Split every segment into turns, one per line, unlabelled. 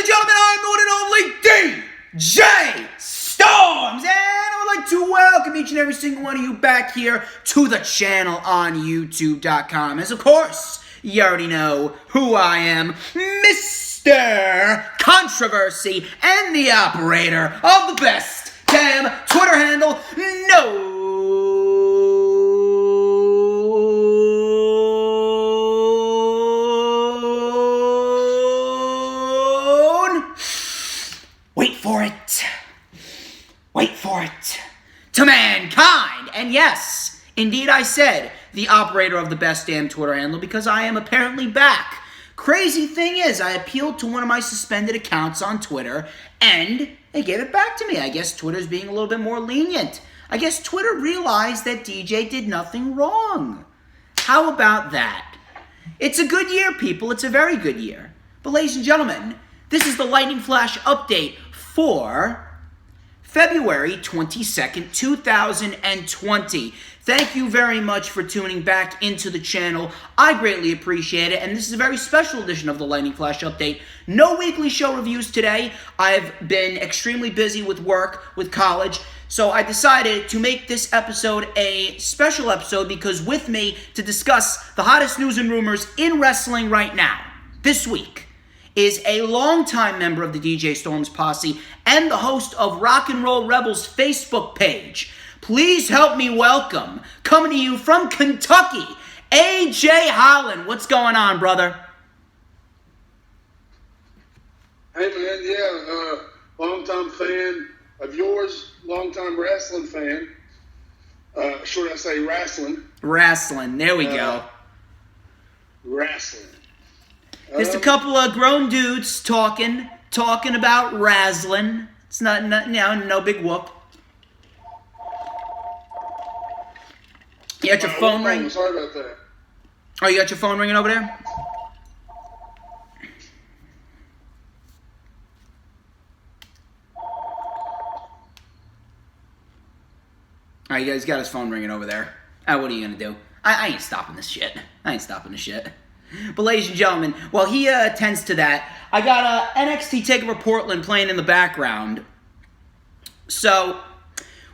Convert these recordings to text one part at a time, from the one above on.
and gentlemen, I'm the one and only DJ Storms, and I would like to welcome each and every single one of you back here to the channel on YouTube.com. As of course, you already know who I am, Mr. Controversy and the operator of the best damn Twitter handle known. Wait for it. To mankind. And yes, indeed I said the operator of the best damn Twitter handle because I am apparently back. Crazy thing is, I appealed to one of my suspended accounts on Twitter and they gave it back to me. I guess Twitter's being a little bit more lenient. I guess Twitter realized that DJ did nothing wrong. How about that? It's a good year, people. It's a very good year. But ladies and gentlemen, this is the Lightning Flash update for February 22nd, 2020. Thank you very much for tuning back into the channel. I greatly appreciate it, and this is a very special edition of the Lightning Flash Update. No weekly show reviews today. I've been extremely busy with work, with college, so I decided to make this episode a special episode because with me to discuss the hottest news and rumors in wrestling right now, this week, is a longtime member of the DJ Storms posse and the host of Rock and Roll Rebels Facebook page. Please help me welcome, coming to you from Kentucky, AJ Holland. What's going on, brother?
Hey, man, yeah, longtime fan of yours, longtime wrestling fan. Should I say wrestling?
Wrestling, there we go.
Wrestling.
Just a couple of grown dudes talking about wrestling. It's no big whoop. You got your phone ringing?
Sorry about that.
Oh, you got your phone ringing over there? All right, you guys got his phone ringing over there. What are you gonna do? I ain't stopping this shit. But ladies and gentlemen, while he attends to that, I got NXT TakeOver Portland playing in the background. So,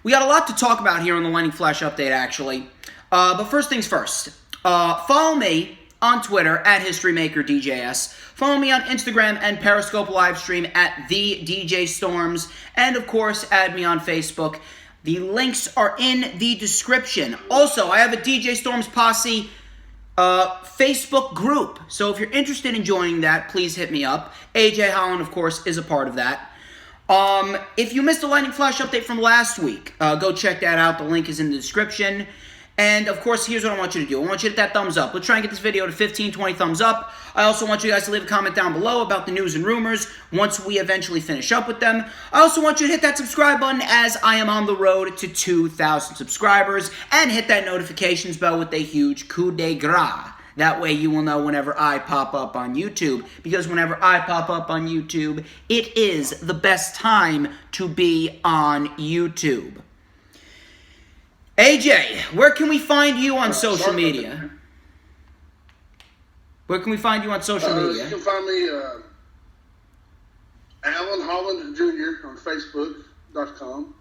we got a lot to talk about here on the Lightning Flash Update, actually. But first things first. Follow me on Twitter at HistoryMakerDJS. Follow me on Instagram and Periscope livestream at TheDJStorms. And of course, add me on Facebook. The links are in the description. Also, I have a DJ Storms Posse Facebook group. So if you're interested in joining that, please hit me up. AJ Holland, of course, is a part of that. If you missed the Lightning Flash update from last week, go check that out. The link is in the description. And, of course, here's what I want you to do. I want you to hit that thumbs up. Let's try and get this video to 15, 20 thumbs up. I also want you guys to leave a comment down below about the news and rumors once we eventually finish up with them. I also want you to hit that subscribe button as I am on the road to 2,000 subscribers. And hit that notifications bell with a huge coup de grace. That way you will know whenever I pop up on YouTube. Because whenever I pop up on YouTube, it is the best time to be on YouTube. AJ, where can we find you on social media? Where can we find you on social media?
You can find me Alan Holland Jr. on Facebook.com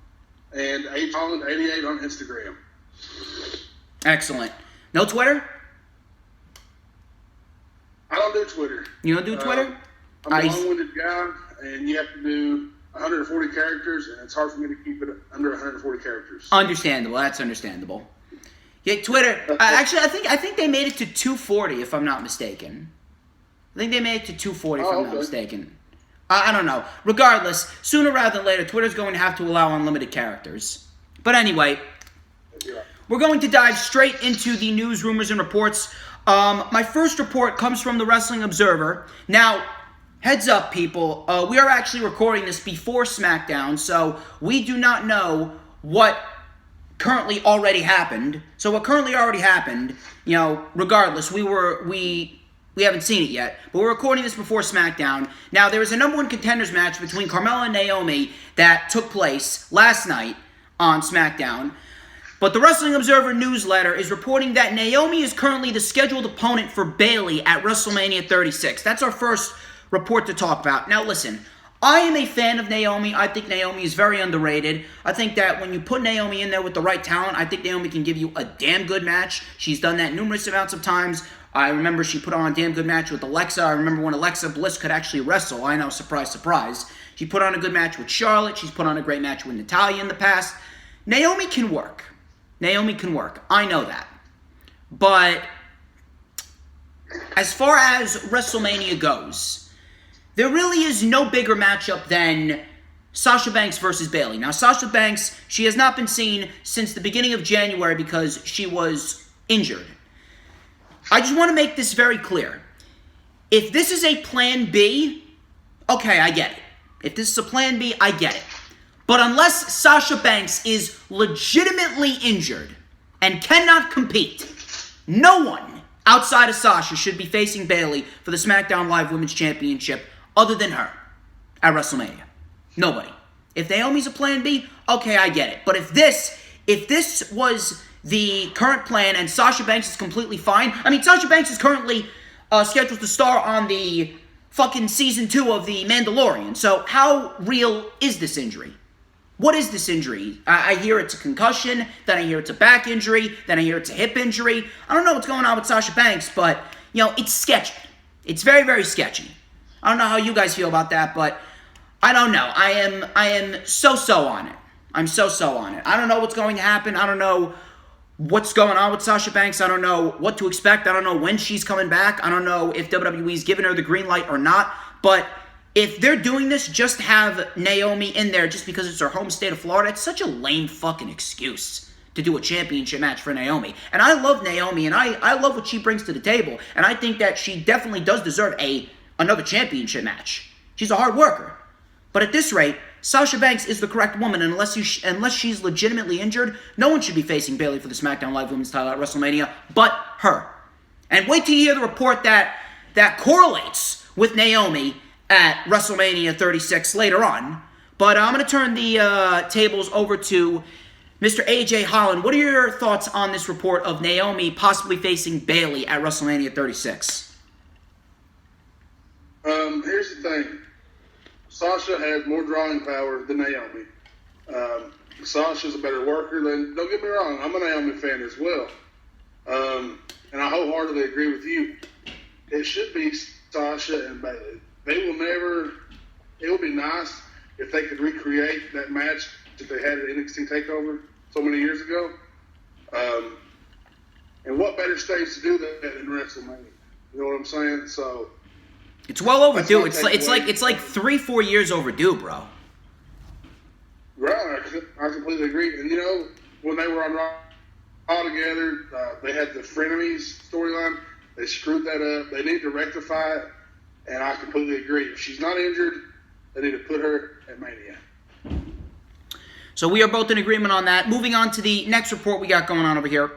and AJ Holland 88 on Instagram.
Excellent. No Twitter?
I don't do Twitter.
You don't do Twitter?
I'm a long-winded guy, and you have to do 140 characters, and it's hard for me to keep it under 140 characters.
Understandable. That's understandable. Yeah, Twitter. Actually, I think they made it to 240, if I'm not mistaken. I think they made it to 240, if I'm not mistaken. I don't know. Regardless, sooner rather than later, Twitter's going to have to allow unlimited characters. But anyway, we're going to dive straight into the news, rumors, and reports. My first report comes from the Wrestling Observer. Now, heads up, people. We are actually recording this before SmackDown, so we do not know what currently already happened. So what currently already happened, regardless, we haven't seen it yet, but we're recording this before SmackDown. Now, there was a number one contenders match between Carmella and Naomi that took place last night on SmackDown. But the Wrestling Observer newsletter is reporting that Naomi is currently the scheduled opponent for Bayley at WrestleMania 36. That's our first report to talk about. Now listen, I am a fan of Naomi. I think Naomi is very underrated. I think that when you put Naomi in there with the right talent, I think Naomi can give you a damn good match. She's done that numerous amounts of times. I remember she put on a damn good match with Alexa. I remember when Alexa Bliss could actually wrestle. I know, surprise, surprise. She put on a good match with Charlotte. She's put on a great match with Natalya in the past. Naomi can work. Naomi can work. I know that. But as far as WrestleMania goes, there really is no bigger matchup than Sasha Banks versus Bayley. Now, Sasha Banks, she has not been seen since the beginning of January because she was injured. I just want to make this very clear. If this is a plan B, okay, I get it. If this is a plan B, I get it. But unless Sasha Banks is legitimately injured and cannot compete, no one outside of Sasha should be facing Bayley for the SmackDown Live Women's Championship other than her at WrestleMania. Nobody. If Naomi's a plan B, okay, I get it. But if this was the current plan and Sasha Banks is completely fine, I mean, Sasha Banks is currently scheduled to star on the fucking season 2 of The Mandalorian. So how real is this injury? What is this injury? I hear it's a concussion, then I hear it's a back injury, then I hear it's a hip injury. I don't know what's going on with Sasha Banks, but, it's sketchy. It's very, very sketchy. I don't know how you guys feel about that, but I don't know. I am so on it. I'm so on it. I don't know what's going to happen. I don't know what's going on with Sasha Banks. I don't know what to expect. I don't know when she's coming back. I don't know if WWE's giving her the green light or not. But if they're doing this just to have Naomi in there just because it's her home state of Florida, it's such a lame fucking excuse to do a championship match for Naomi. And I love Naomi, and I love what she brings to the table. And I think that she definitely does deserve another championship match. She's a hard worker. But at this rate, Sasha Banks is the correct woman, and unless she's legitimately injured, no one should be facing Bayley for the SmackDown Live Women's title at WrestleMania but her. And wait till you hear the report that correlates with Naomi at WrestleMania 36 later on. But I'm going to turn the tables over to Mr. AJ Holland. What are your thoughts on this report of Naomi possibly facing Bayley at WrestleMania 36?
Here's the thing. Sasha has more drawing power than Naomi. Sasha's a better worker than, don't get me wrong, I'm a Naomi fan as well. And I wholeheartedly agree with you. It should be Sasha and Bayley. They will never, it would be nice if they could recreate that match that they had at NXT TakeOver so many years ago. And what better stage to do that than WrestleMania? You know what I'm saying? So
it's well overdue. It's like 3-4 years overdue, bro.
Right, I completely agree. And when they were on Raw together, they had the frenemies storyline. They screwed that up. They need to rectify it, and I completely agree. If she's not injured, they need to put her at Mania.
So we are both in agreement on that. Moving on to the next report we got going on over here.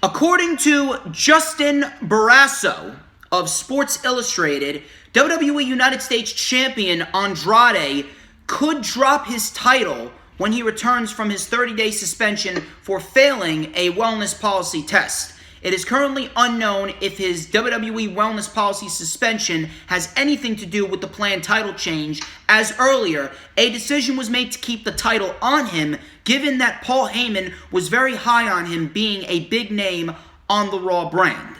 According to Justin Barrasso of Sports Illustrated, WWE United States Champion Andrade could drop his title when he returns from his 30-day suspension for failing a wellness policy test. It is currently unknown if his WWE wellness policy suspension has anything to do with the planned title change, as earlier, a decision was made to keep the title on him, given that Paul Heyman was very high on him being a big name on the Raw brand.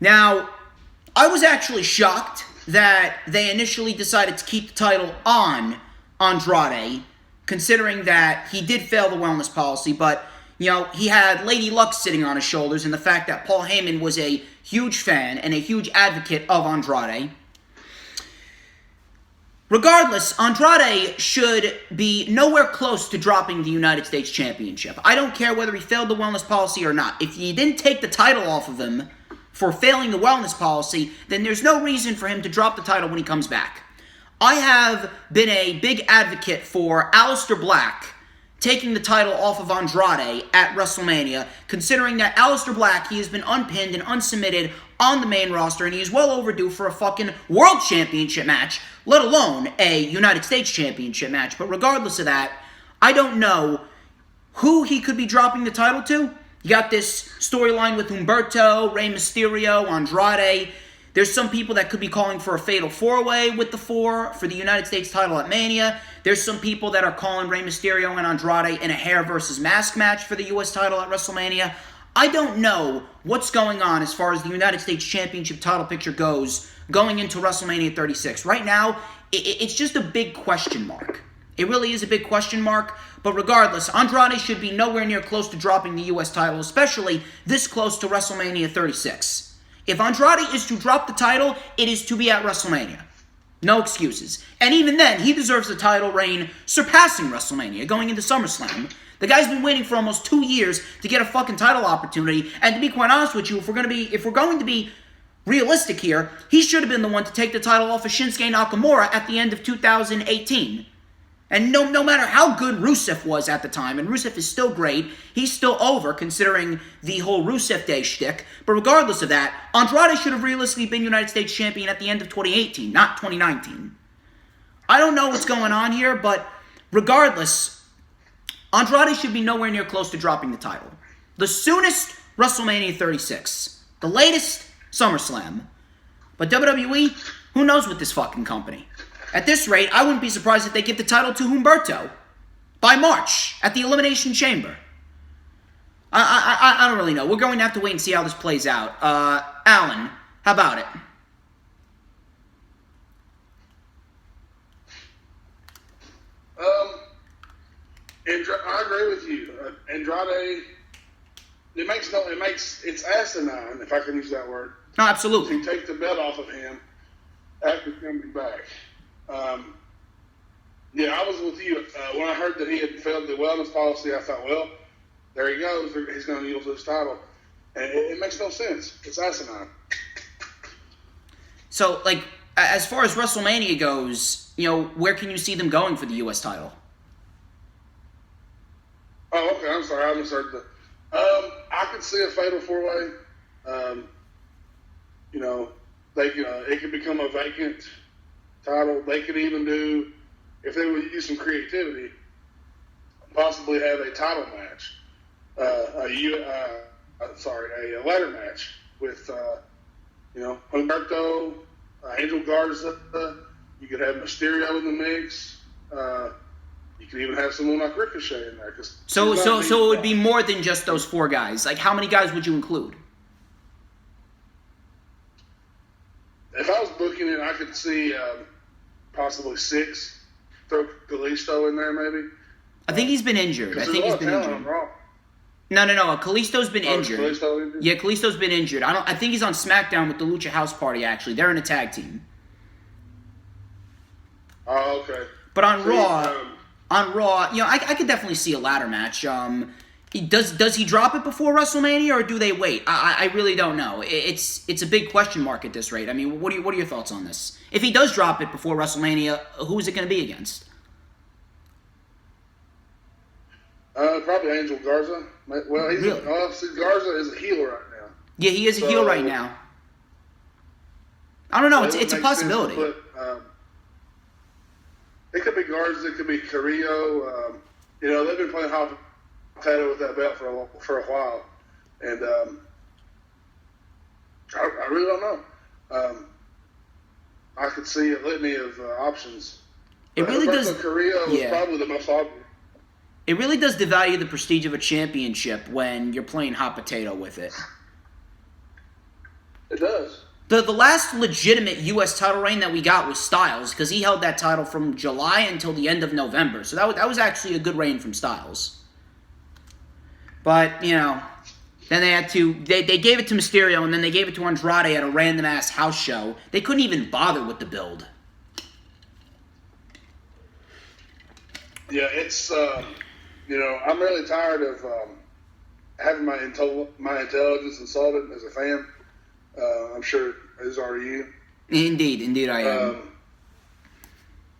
Now, I was actually shocked that they initially decided to keep the title on Andrade, considering that he did fail the wellness policy, but he had Lady Luck sitting on his shoulders, and the fact that Paul Heyman was a huge fan and a huge advocate of Andrade. Regardless, Andrade should be nowhere close to dropping the United States Championship. I don't care whether he failed the wellness policy or not. If you didn't take the title off of him for failing the wellness policy, then there's no reason for him to drop the title when he comes back. I have been a big advocate for Aleister Black taking the title off of Andrade at WrestleMania, considering that Aleister Black, he has been unpinned and unsubmitted on the main roster, and he is well overdue for a fucking World Championship match, let alone a United States Championship match. But regardless of that, I don't know who he could be dropping the title to. You got this storyline with Humberto, Rey Mysterio, Andrade. There's some people that could be calling for a fatal 4-way with the 4 for the United States title at Mania. There's some people that are calling Rey Mysterio and Andrade in a hair versus mask match for the U.S. title at WrestleMania. I don't know what's going on as far as the United States Championship title picture goes going into WrestleMania 36. Right now, it's just a big question mark. It really is a big question mark. But regardless, Andrade should be nowhere near close to dropping the U.S. title, especially this close to WrestleMania 36. If Andrade is to drop the title, it is to be at WrestleMania. No excuses. And even then, he deserves the title reign surpassing WrestleMania, going into SummerSlam. The guy's been waiting for almost 2 years to get a fucking title opportunity. And to be quite honest with you, if we're going to be realistic here, he should have been the one to take the title off of Shinsuke Nakamura at the end of 2018. And no matter how good Rusev was at the time, and Rusev is still great, he's still over considering the whole Rusev Day shtick. But regardless of that, Andrade should have realistically been United States Champion at the end of 2018, not 2019. I don't know what's going on here, but regardless, Andrade should be nowhere near close to dropping the title. The soonest, WrestleMania 36. The latest, SummerSlam. But WWE, who knows with this fucking company? At this rate, I wouldn't be surprised if they give the title to Humberto by March at the Elimination Chamber. I don't really know. We're going to have to wait and see how this plays out. Alan, how about it?
I agree with you. Andrade, it's asinine, if I can use that word.
No, absolutely.
To take the belt off of him after coming back. Yeah, I was with you. When I heard that he had failed the wellness policy, I thought, well, there he goes. He's going to use this title. And it makes no sense. It's asinine.
So, like, as far as WrestleMania goes, where can you see them going for the U.S. title?
Oh, okay. I'm sorry. I misheard that. I could see a fatal 4-way. It could become a vacant title. They could even do, if they would use some creativity, possibly have a title match, a ladder match with, Humberto, Angel Garza. You could have Mysterio in the mix. You could even have someone like Ricochet in there.
So it would be more than just those 4 guys. Like, how many guys would you include?
If I was booking it, I could see possibly 6. Throw Kalisto in there, maybe.
I think he's been injured. No. Kalisto's been injured.
Kalisto injured.
Yeah, Kalisto's been injured. I think he's on SmackDown with the Lucha House Party. Actually, they're in a tag team.
Oh, okay.
But on Raw, I could definitely see a ladder match. Does he drop it before WrestleMania, or do they wait? I really don't know. It's a big question mark at this rate. I mean, what are your thoughts on this? If he does drop it before WrestleMania, who is it going to be against?
Probably Angel Garza. Well, Garza is a heel right now.
Yeah, he is a heel right now. I don't know. It's a possibility.
It could be Garza. It could be Carrillo. They've been playing hot potato with that belt for a while, and I really don't know. I could see a litany of options.
It really does.
Carrillo is probably the most obvious.
It really does devalue the prestige of a championship when you're playing hot potato with it.
It does.
The last legitimate U.S. title reign that we got was Styles, because he held that title from July until the end of November. So that was actually a good reign from Styles. But, then they had to... They gave it to Mysterio, and then they gave it to Andrade at a random-ass house show. They couldn't even bother with the build.
Yeah, it's... I'm really tired of having my intelligence insulted as a fan. I'm sure as are you.
Indeed I am.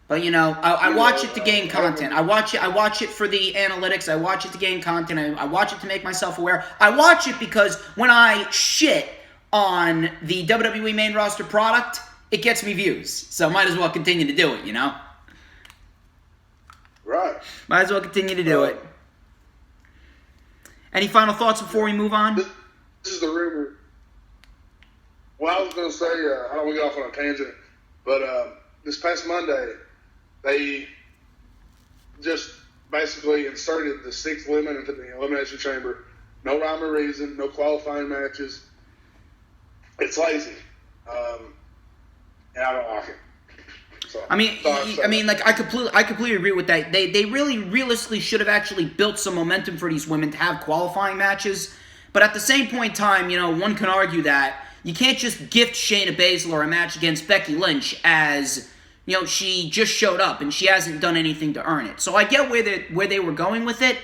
But I watch it to gain content. I watch it for the analytics. I watch it to gain content. I watch it to make myself aware. I watch it because when I shit on the WWE main roster product, it gets me views. So might as well continue to do it,
Right.
Might as well continue to do it. Any final thoughts before we move on?
This is the rumor. Well, I was going to say, I don't want to get off on a tangent, but this past Monday, they just basically inserted the 6 women into the Elimination Chamber. No rhyme or reason, no qualifying matches. It's lazy, and I don't like it. So,
I mean, like I completely agree with that. They really realistically should have actually built some momentum for these women to have qualifying matches. But at the same point in time, one can argue that you can't just gift Shayna Baszler a match against Becky Lynch as she just showed up and she hasn't done anything to earn it. So I get where they were going with it.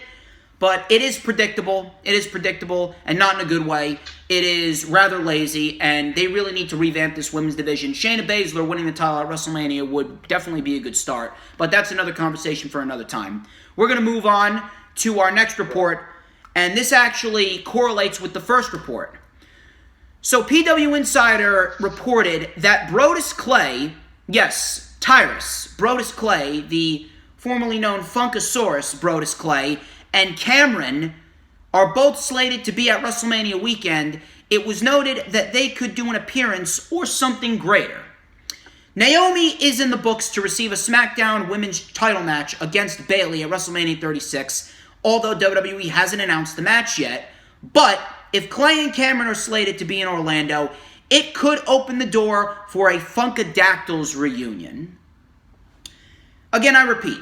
But it is predictable. It is predictable, and not in a good way. It is rather lazy, and they really need to revamp this women's division. Shayna Baszler winning the title at WrestleMania would definitely be a good start, but that's another conversation for another time. We're going to move on to our next report, and this actually correlates with the first report. So PW Insider reported that Brodus Clay, yes, Tyrus, Brodus Clay, the formerly known Funkasaurus Brodus Clay, and Cameron are both slated to be at WrestleMania weekend. It was noted that they could do an appearance or something greater. Naomi is in the books to receive a SmackDown Women's title match against Bayley at WrestleMania 36, although WWE hasn't announced the match yet. But if Clay and Cameron are slated to be in Orlando, it could open the door for a Funkadactyls reunion. Again, I repeat,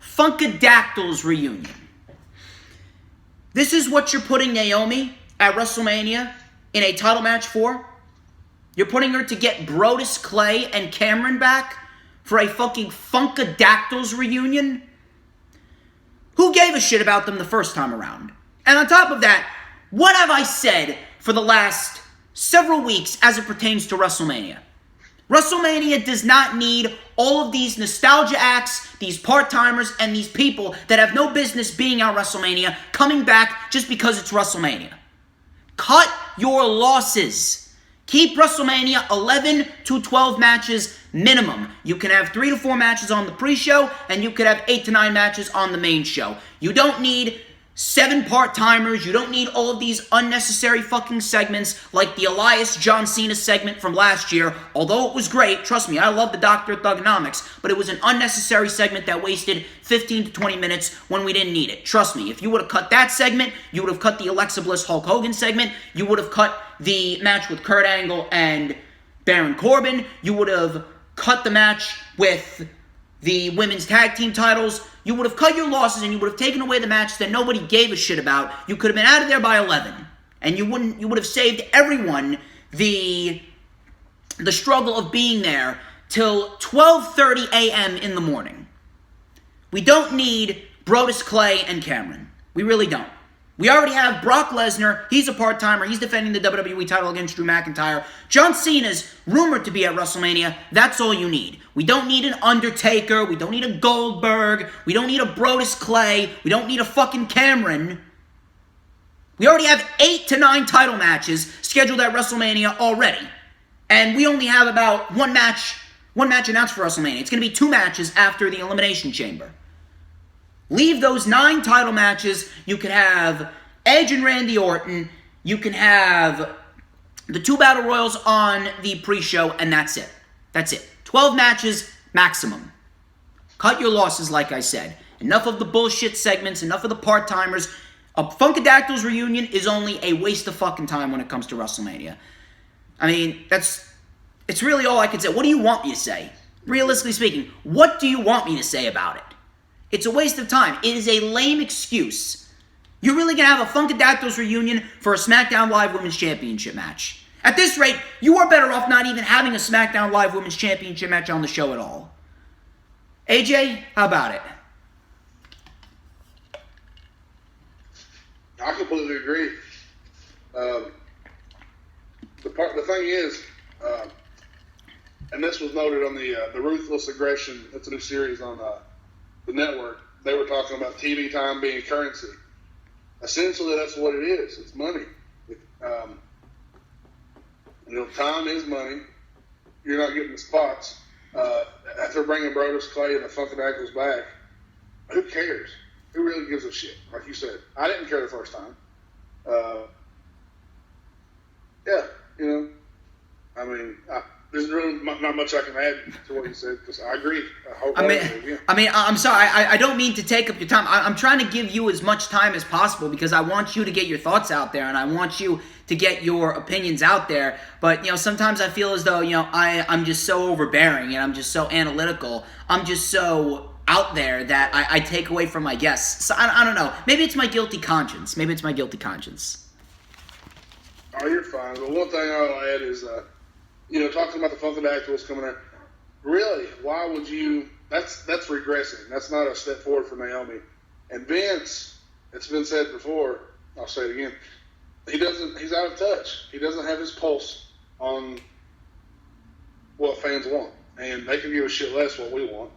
Funkadactyls reunion. This is what you're putting Naomi at WrestleMania in a title match for? You're putting her to get Brodus Clay and Cameron back for a fucking Funkadactyls reunion? Who gave a shit about them the first time around? And on top of that, what have I said for the last several weeks as it pertains to WrestleMania? WrestleMania does not need all of these nostalgia acts, these part-timers, and these people that have no business being at WrestleMania coming back just because it's WrestleMania. Cut your losses. Keep WrestleMania 11 to 12 matches minimum. You can have 3 to 4 matches on the pre-show, and you could have 8 to 9 matches on the main show. You don't need 7 part-timers. You don't need all of these unnecessary fucking segments like the Elias John Cena segment from last year. Although it was great, trust me, I love the Dr. Thugonomics, but it was an unnecessary segment that wasted 15 to 20 minutes when we didn't need it. Trust me, if you would have cut that segment, you would have cut the Alexa Bliss Hulk Hogan segment, you would have cut the match with Kurt Angle and Baron Corbin, you would have cut the match with the women's tag team titles. You would have cut your losses and you would have taken away the matches that nobody gave a shit about. You could have been out of there by 11. And you would have saved everyone the struggle of being there till 12:30 a.m. in the morning. We don't need Brodus Clay and Cameron. We really don't. We already have Brock Lesnar. He's a part-timer. He's defending the WWE title against Drew McIntyre. John Cena's rumored to be at WrestleMania. That's all you need. We don't need an Undertaker. We don't need a Goldberg. We don't need a Brodus Clay. We don't need a fucking Cameron. We already have 8 to 9 title matches scheduled at WrestleMania already. And we only have about one match announced for WrestleMania. It's going to be 2 matches after the Elimination Chamber. Leave those 9 title matches. You can have Edge and Randy Orton. You can have the 2 Battle Royals on the pre-show, and that's it. That's it. 12 matches maximum. Cut your losses, like I said. Enough of the bullshit segments, enough of the part-timers. A Funkadactyls reunion is only a waste of fucking time when it comes to WrestleMania. I mean, it's really all I can say. What do you want me to say? Realistically speaking, what do you want me to say about it? It's a waste of time. It is a lame excuse. You're really going to have a Funkadactyls reunion for a SmackDown Live Women's Championship match. At this rate, you are better off not even having a SmackDown Live Women's Championship match on the show at all. AJ, how about it?
I completely agree. The thing is, and this was noted on the Ruthless Aggression. It's a new series on the network. They were talking about TV time being currency. Essentially, that's what it is. It's money. Time is money. You're not getting the spots. After bringing Brodus Clay and the Funkadactyls back, who cares? Who really gives a shit? Like you said, I didn't care the first time. I mean, there's really not much I can add to what you said because I agree.
I'm sorry. I don't mean to take up your time. I'm trying to give you as much time as possible because I want you to get your thoughts out there and I want you to get your opinions out there. But, sometimes I feel as though, I'm just so overbearing and I'm just so analytical. I'm just so out there that I take away from my guests. So I don't know. Maybe it's my guilty conscience.
Oh, you're fine. But one thing I'll add is, talking about the Funkadactyls coming out, really, why would you? That's regressing. That's not a step forward for Naomi. And Vince, it's been said before, I'll say it again, he's out of touch. He doesn't have his pulse on what fans want. And they can give a shit less what we want.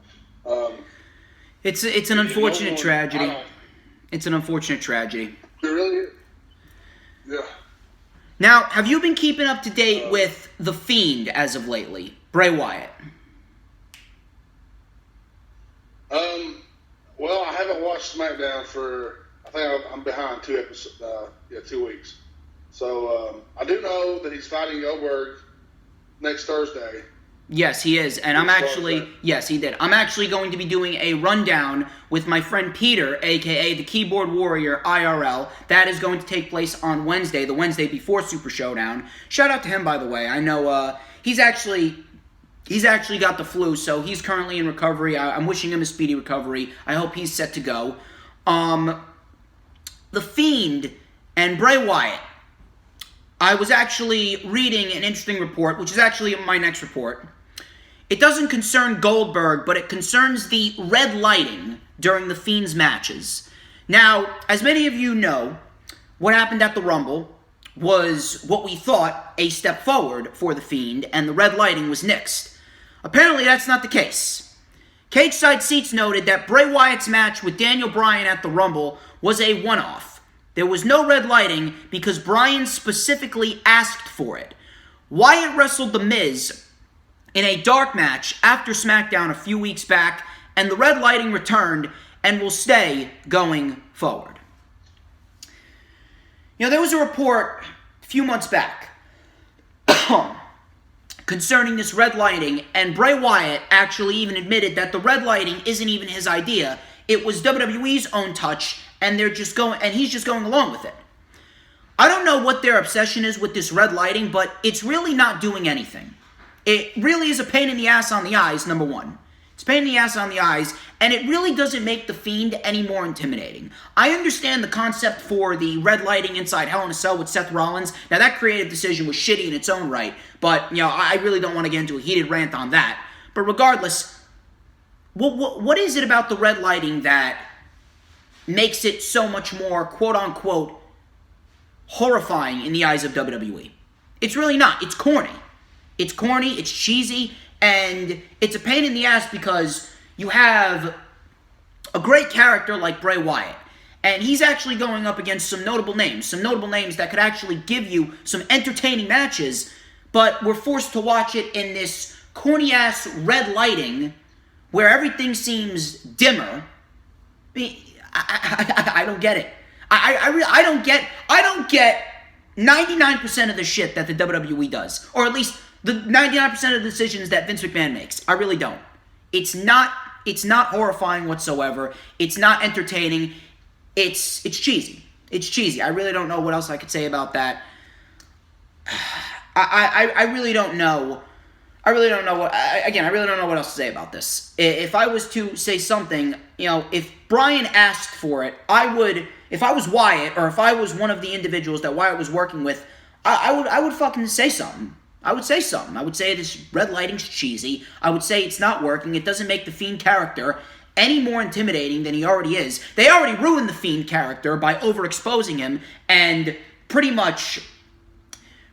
It's an unfortunate tragedy. It's an unfortunate tragedy.
It really is. Yeah.
Now, have you been keeping up to date with The Fiend as of lately? Bray Wyatt.
Well, I haven't watched SmackDown I think I'm behind 2 episodes, 2 weeks. So, I do know that he's fighting Goldberg next Thursday.
Yes, he is. And yes, he did. I'm actually going to be doing a rundown with my friend Peter, a.k.a. the Keyboard Warrior IRL. That is going to take place on Wednesday, the Wednesday before Super Showdown. Shout out to him, by the way. I know he's actually got the flu, so he's currently in recovery. I'm wishing him a speedy recovery. I hope he's set to go. The Fiend and Bray Wyatt. I was actually reading an interesting report, which is actually my next report. It doesn't concern Goldberg, but it concerns the red lighting during the Fiend's matches. Now, as many of you know, what happened at the Rumble was what we thought a step forward for the Fiend, and the red lighting was nixed. Apparently, that's not the case. Cage Side Seats noted that Bray Wyatt's match with Daniel Bryan at the Rumble was a one-off. There was no red lighting because Bryan specifically asked for it. Wyatt wrestled The Miz in a dark match after SmackDown a few weeks back, and the red lighting returned and will stay going forward. There was a report a few months back concerning this red lighting, and Bray Wyatt actually even admitted that the red lighting isn't even his idea. It was WWE's own touch, and he's just going along with it. I don't know what their obsession is with this red lighting, but it's really not doing anything. It really is a pain in the ass on the eyes, number one. It's a pain in the ass on the eyes, and it really doesn't make The Fiend any more intimidating. I understand the concept for the red lighting inside Hell in a Cell with Seth Rollins. Now, that creative decision was shitty in its own right, but, I really don't want to get into a heated rant on that. But regardless, what is it about the red lighting that makes it so much more, quote-unquote, horrifying in the eyes of WWE? It's really not. It's corny. It's corny, it's cheesy, and it's a pain in the ass because you have a great character like Bray Wyatt, and he's actually going up against some notable names that could actually give you some entertaining matches, but we're forced to watch it in this corny-ass red lighting where everything seems dimmer. I don't get it. I don't get 99% of the shit that the WWE does, or at least the 99% of the decisions that Vince McMahon makes. I really don't. It's not horrifying whatsoever. It's not entertaining. It's cheesy. It's cheesy. I really don't know what else I could say about that. I really don't know. I really don't know what else to say about this. If I was to say something, if Bryan asked for it, if I was Wyatt, or if I was one of the individuals that Wyatt was working with, I would fucking say something. I would say something. I would say this red lighting's cheesy. I would say it's not working. It doesn't make the Fiend character any more intimidating than he already is. They already ruined the Fiend character by overexposing him and pretty much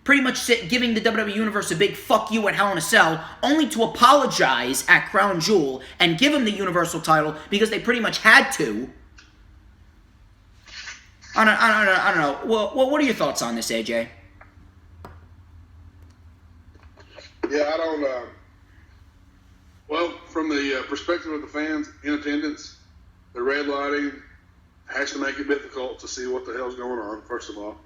giving the WWE Universe a big fuck you at Hell in a Cell, only to apologize at Crown Jewel and give him the Universal title because they pretty much had to. I don't know. Well, what are your thoughts on this, AJ?
Yeah, I don't. Well, from the perspective of the fans in attendance, the red lighting has to make it difficult to see what the hell's going on, first of all.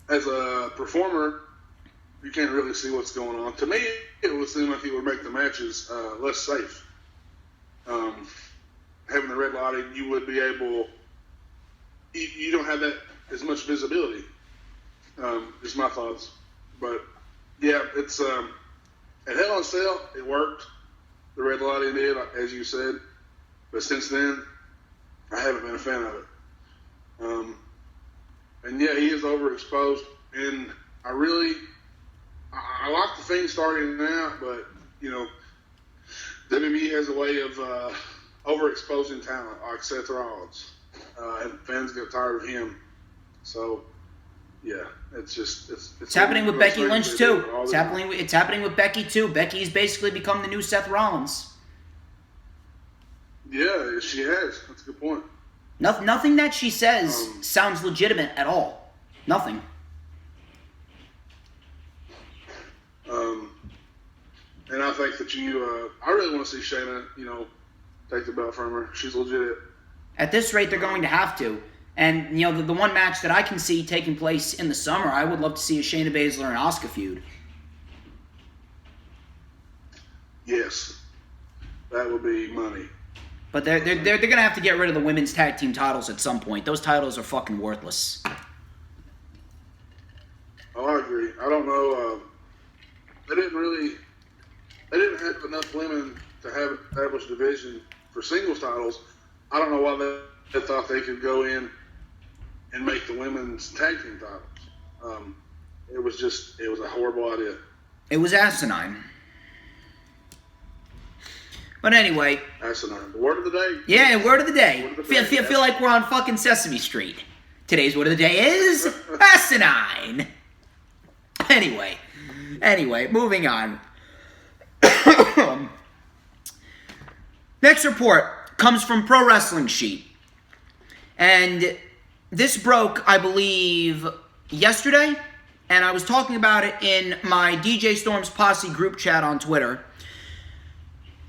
as a performer, you can't really see what's going on. To me, it would seem like it would make the matches less safe. Having the red lighting, you would be able. You don't have that as much visibility. Just my thoughts, but yeah, it's at Hell in a Cell, it worked. The red lighting did, as you said, but since then, I haven't been a fan of it. And yeah, he is overexposed, and I like the Fiend starting out, but WWE has a way of overexposing talent like Seth Rollins, and fans get tired of him. So yeah, it's
happening with Becky Lynch too. It's happening with Becky too. Becky's basically become the new Seth Rollins.
Yeah, she has. That's a good point.
Nothing that she says sounds legitimate at all. Nothing.
And I think that I really want to see Shayna, take the belt from her. She's legit.
At this rate, they're going to have to. And, the one match that I can see taking place in the summer, I would love to see a Shayna Baszler and Asuka feud.
Yes. That would be money.
But they're going to have to get rid of the women's tag team titles at some point. Those titles are fucking worthless.
Oh, I agree. I don't know. They didn't have enough women to have an established division for singles titles. I don't know why they thought they could go in and make the women's tag team titles. It was a horrible idea.
It was asinine. But anyway.
Asinine. The word of the day.
Yeah, word of the day. Feel like we're on fucking Sesame Street. Today's word of the day is asinine. Anyway, moving on. Next report comes from Pro Wrestling Sheet. And this broke, I believe, yesterday. And I was talking about it in my DJ Storms Posse group chat on Twitter.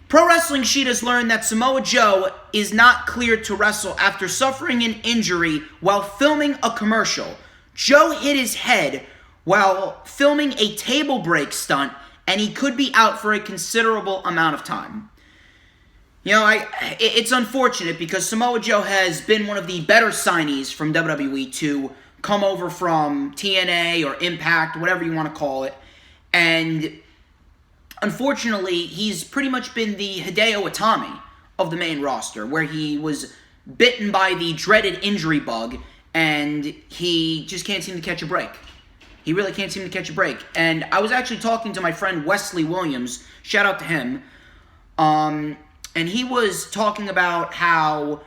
Pro Wrestling Sheet has learned that Samoa Joe is not cleared to wrestle after suffering an injury while filming a commercial. Joe hit his head while filming a table break stunt, and he could be out for a considerable amount of time. It's unfortunate because Samoa Joe has been one of the better signees from WWE to come over from TNA or Impact, whatever you want to call it. And unfortunately, he's pretty much been the Hideo Itami of the main roster, where he was bitten by the dreaded injury bug, and he just can't seem to catch a break. He really can't seem to catch a break. And I was actually talking to my friend Wesley Williams, shout out to him, and he was talking about how,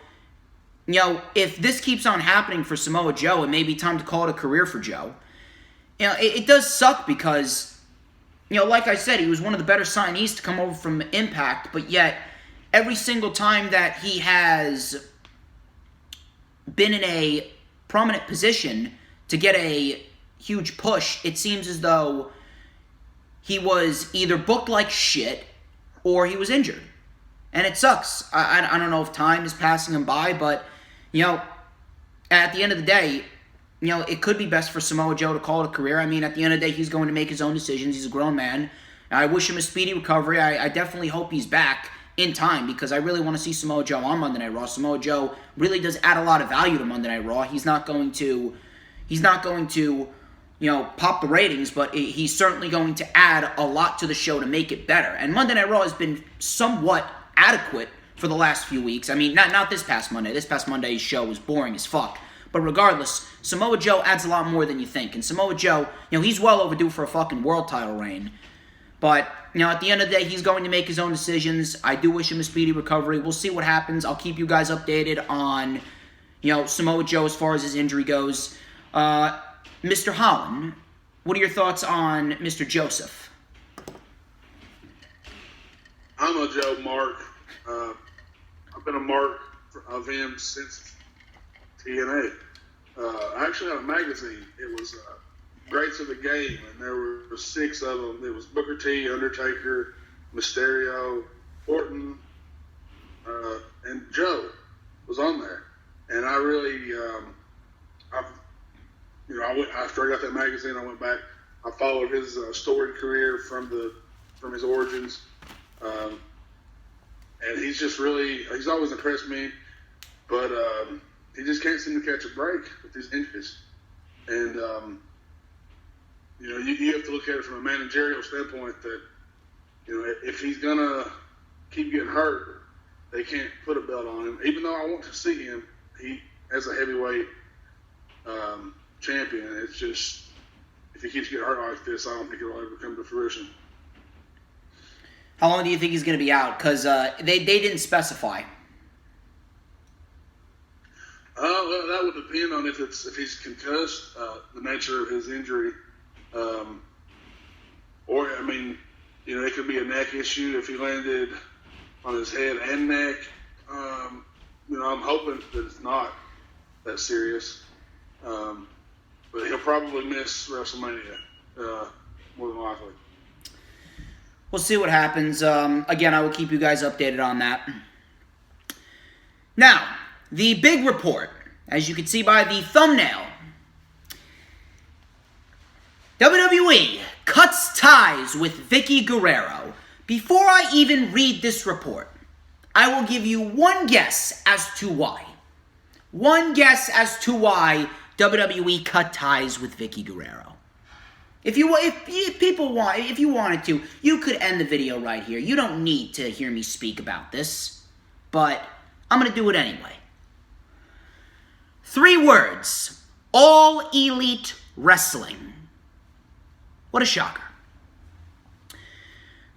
if this keeps on happening for Samoa Joe, it may be time to call it a career for Joe. It does suck because, like I said, he was one of the better signees to come over from Impact, but yet every single time that he has been in a prominent position to get a huge push, it seems as though he was either booked like shit or he was injured. And it sucks. I don't know if time is passing him by, but, at the end of the day, it could be best for Samoa Joe to call it a career. I mean, at the end of the day, he's going to make his own decisions. He's a grown man. I wish him a speedy recovery. I definitely hope he's back in time because I really want to see Samoa Joe on Monday Night Raw. Samoa Joe really does add a lot of value to Monday Night Raw. He's not going to pop the ratings, but he's certainly going to add a lot to the show to make it better. And Monday Night Raw has been somewhat adequate for the last few weeks. I mean, not this past Monday. This past Monday's show was boring as fuck. But regardless, Samoa Joe adds a lot more than you think. And Samoa Joe, he's well overdue for a fucking world title reign. But, at the end of the day, he's going to make his own decisions. I do wish him a speedy recovery. We'll see what happens. I'll keep you guys updated on, Samoa Joe as far as his injury goes. Mr. Holland, what are your thoughts on Mr. Joseph?
I'm a Joe mark. I've been a mark of him since TNA. I actually had a magazine. It was Greats of the Game, and there were 6 of them. It was Booker T, Undertaker, Mysterio, Orton, and Joe was on there. And I really, after I got that magazine, I went back. I followed his storied career from his origins, and he's always impressed me. But he just can't seem to catch a break with his injuries, and you have to look at it from a managerial standpoint that if he's gonna keep getting hurt, they can't put a belt on him. Even though I want to see him, as a heavyweight champion, it's just if he keeps getting hurt like this, I don't think it'll ever come to fruition.
How long do you think he's going to be out? Because they didn't specify.
Well, that would depend on if he's concussed, the nature of his injury, or it could be a neck issue if he landed on his head and neck. I'm hoping that it's not that serious, but he'll probably miss WrestleMania more than likely.
We'll see what happens. Again, I will keep you guys updated on that. Now, the big report, as you can see by the thumbnail, WWE cuts ties with Vickie Guerrero. Before I even read this report, I will give you one guess as to why. One guess as to why WWE cut ties with Vickie Guerrero. If you wanted to, you could end the video right here. You don't need to hear me speak about this, but I'm going to do it anyway. 3 words: All Elite Wrestling. What a shocker.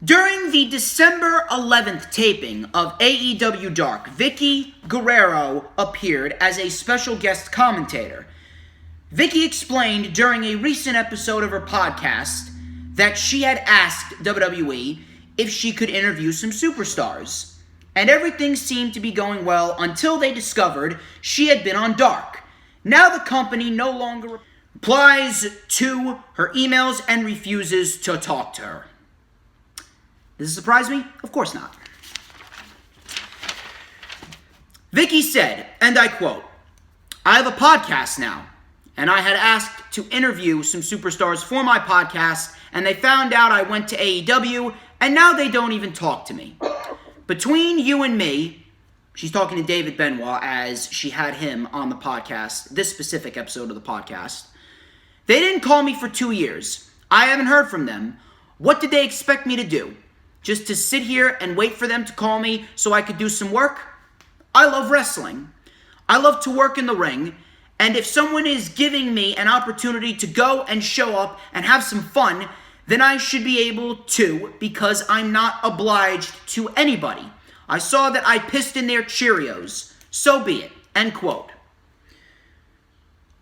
During the December 11th taping of AEW Dark, Vickie Guerrero appeared as a special guest commentator. Vickie explained during a recent episode of her podcast that she had asked WWE if she could interview some superstars, and everything seemed to be going well until they discovered she had been on Dark. Now the company no longer replies to her emails and refuses to talk to her. Does it surprise me? Of course not. Vickie said, and I quote, "I have a podcast now, and I had asked to interview some superstars for my podcast, and they found out I went to AEW, and now they don't even talk to me. Between you and me," she's talking to David Benoit as she had him on the podcast, this specific episode of the podcast, "they didn't call me for 2 years. I haven't heard from them. What did they expect me to do? Just to sit here and wait for them to call me so I could do some work? I love wrestling. I love to work in the ring. And if someone is giving me an opportunity to go and show up and have some fun, then I should be able to, because I'm not obliged to anybody. I saw that I pissed in their Cheerios. So be it." End quote.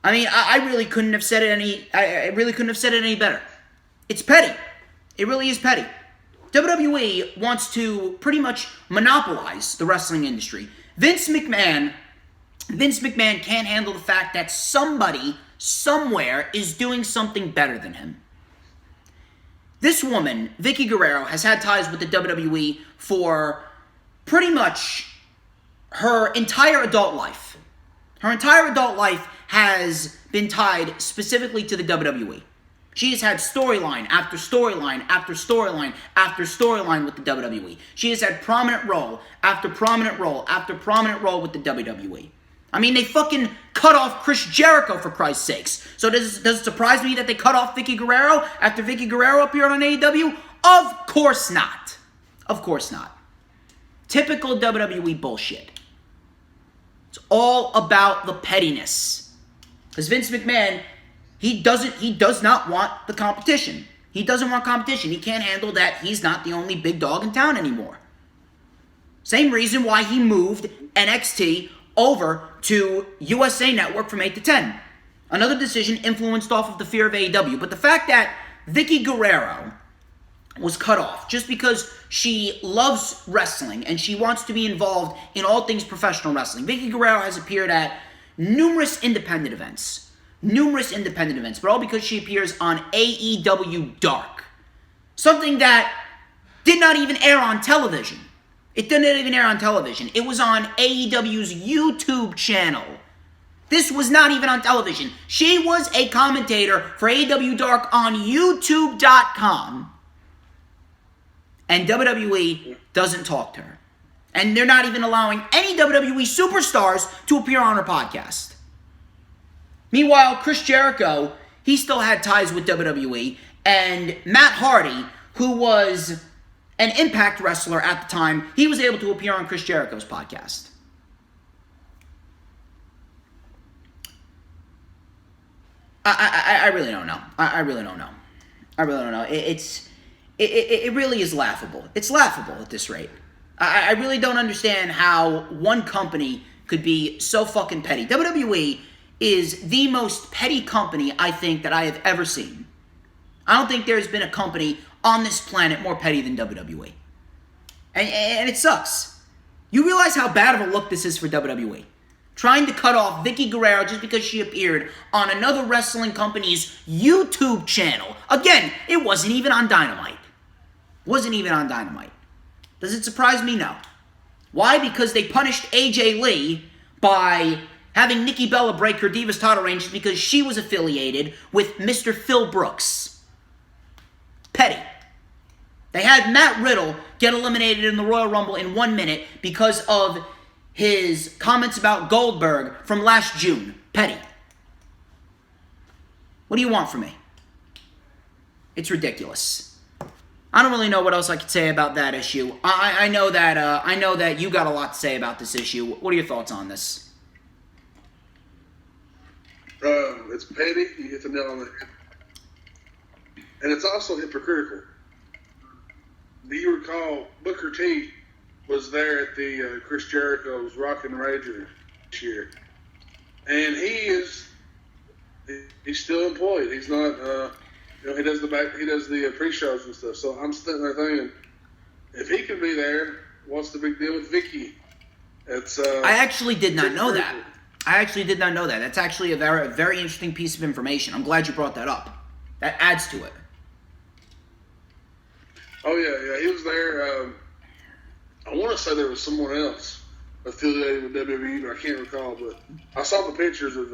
I mean, I really couldn't have said it any better. It's petty. It really is petty. WWE wants to pretty much monopolize the wrestling industry. Vince McMahon can't handle the fact that somebody, somewhere, is doing something better than him. This woman, Vickie Guerrero, has had ties with the WWE for pretty much her entire adult life. Her entire adult life has been tied specifically to the WWE. She has had storyline after storyline after storyline after storyline with the WWE. She has had prominent role after prominent role after prominent role with the WWE. I mean, they fucking cut off Chris Jericho, for Christ's sakes. So does it surprise me that they cut off Vickie Guerrero after Vickie Guerrero appeared on AEW? Of course not. Of course not. Typical WWE bullshit. It's all about the pettiness. Because Vince McMahon, he does not want the competition. He doesn't want competition. He can't handle that he's not the only big dog in town anymore. Same reason why he moved NXT over to USA Network from 8 to 10. Another decision influenced off of the fear of AEW. But the fact that Vickie Guerrero was cut off just because she loves wrestling and she wants to be involved in all things professional wrestling. Vickie Guerrero has appeared at numerous independent events, but all because she appears on AEW Dark. Something that did not even air on television. It didn't even air on television. It was on AEW's YouTube channel. This was not even on television. She was a commentator for AEW Dark on YouTube.com. And WWE doesn't talk to her. And they're not even allowing any WWE superstars to appear on her podcast. Meanwhile, Chris Jericho, he still had ties with WWE. And Matt Hardy, who was an Impact wrestler at the time, he was able to appear on Chris Jericho's podcast. I really don't know. I really don't know. I really don't know. It really is laughable. It's laughable at this rate. I really don't understand how one company could be so fucking petty. WWE is the most petty company I think that I have ever seen. I don't think there's been a company on this planet more petty than WWE. And it sucks. You realize how bad of a look this is for WWE. Trying to cut off Vickie Guerrero just because she appeared on another wrestling company's YouTube channel. Again, it wasn't even on Dynamite. Wasn't even on Dynamite. Does it surprise me? No. Why? Because they punished AJ Lee by having Nikki Bella break her Divas title reign just because she was affiliated with Mr. Phil Brooks. Petty. They had Matt Riddle get eliminated in the Royal Rumble in 1 minute because of his comments about Goldberg from last June. Petty. What do you want from me? It's ridiculous. I don't really know what else I could say about that issue. I know that you got a lot to say about this issue. What are your thoughts on this?
It's petty. You hit the nail on the head. And it's also hypocritical. Do you recall Booker T was there at the Chris Jericho's Rockin' Rager this year, and he's still employed. He's not, he does the pre-shows and stuff. So I'm sitting there thinking, if he can be there, what's the big deal with Vickie? It's
I actually did not know that. That's actually a very, very interesting piece of information. I'm glad you brought that up. That adds to it.
Oh yeah, he was there. I want to say there was someone else affiliated with WWE, but I can't recall. But I saw the pictures of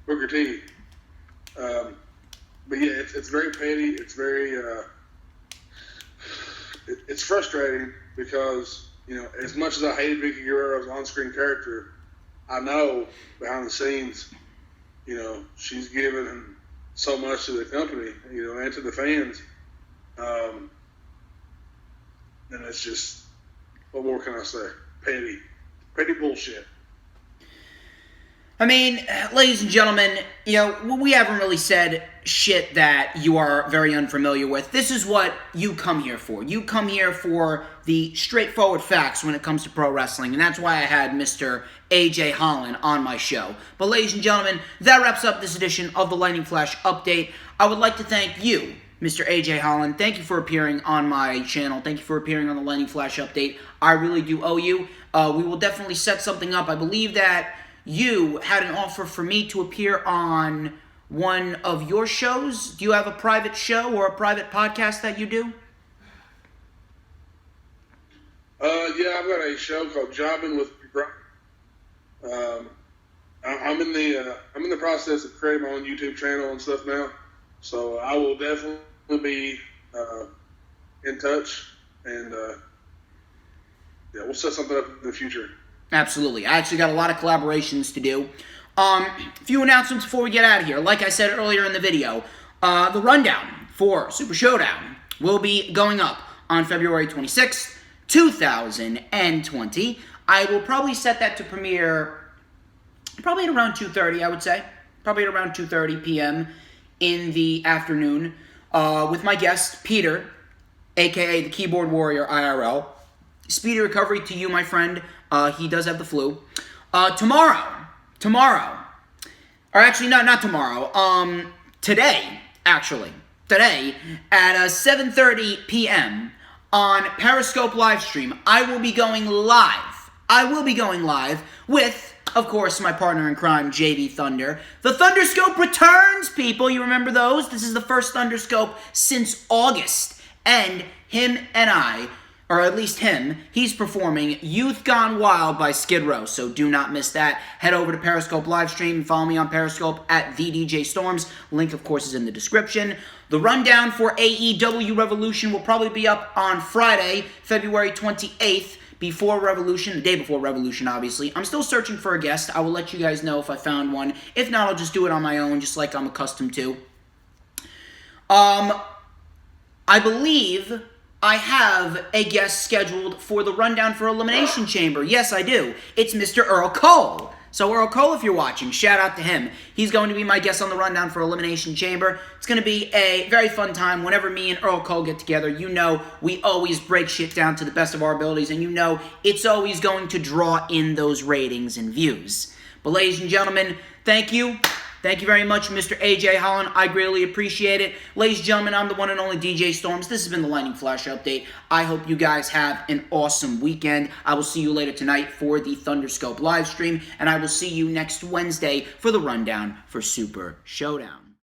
Booker T. But yeah, it's very petty. It's very it's frustrating because, as much as I hated Vickie Guerrero's on-screen character, I know behind the scenes, she's given so much to the company, and to the fans. And it's just, what more can I say? Petty. Petty bullshit.
I mean, ladies and gentlemen, we haven't really said shit that you are very unfamiliar with. This is what you come here for. You come here for the straightforward facts when it comes to pro wrestling, and that's why I had Mr. AJ Holland on my show. But ladies and gentlemen, that wraps up this edition of the Lightning Flash Update. I would like to thank you, Mr. AJ Holland. Thank you for appearing on my channel. Thank you for appearing on the Lightning Flash Update. I really do owe you. We will definitely set something up. I believe that you had an offer for me to appear on one of your shows. Do you have a private show or a private podcast that you do?
Yeah, I've got a show called Jobbing with I'm in the process of creating my own YouTube channel and stuff now, so I will definitely be in touch, and we'll set something up in the future. Absolutely.
I actually got a lot of collaborations to do. A few announcements before we get out of here. Like I said earlier in the video, the rundown for Super Showdown will be going up on February 26th, 2020. I will probably set that to premiere probably at around 2:30, I would say. Probably at around 2:30 p.m. in the afternoon with my guest, Peter, a.k.a. the Keyboard Warrior IRL. Speedy recovery to you, my friend. He does have the flu. Tomorrow, or actually, not tomorrow, today at 7:30 p.m. on Periscope livestream, I will be going live with, of course, my partner in crime, JV Thunder. The Thunderscope returns, people. You remember those? This is the first Thunderscope since August, and him and I or at least him, he's performing Youth Gone Wild by Skid Row, so do not miss that. Head over to Periscope Livestream and follow me on Periscope at TheDJStorms. Link, of course, is in the description. The rundown for AEW Revolution will probably be up on Friday, February 28th, before Revolution, the day before Revolution, obviously. I'm still searching for a guest. I will let you guys know if I found one. If not, I'll just do it on my own, just like I'm accustomed to. I believe I have a guest scheduled for the rundown for Elimination Chamber. Yes, I do. It's Mr. Earl Cole. So Earl Cole, if you're watching, shout out to him. He's going to be my guest on the rundown for Elimination Chamber. It's going to be a very fun time. Whenever me and Earl Cole get together, you know we always break shit down to the best of our abilities, and you know it's always going to draw in those ratings and views. But ladies and gentlemen, thank you. Thank you very much, Mr. AJ Holland. I greatly appreciate it. Ladies and gentlemen, I'm the one and only DJ Storms. This has been the Lightning Flash Update. I hope you guys have an awesome weekend. I will see you later tonight for the Thunderscope live stream, and I will see you next Wednesday for the rundown for Super Showdown.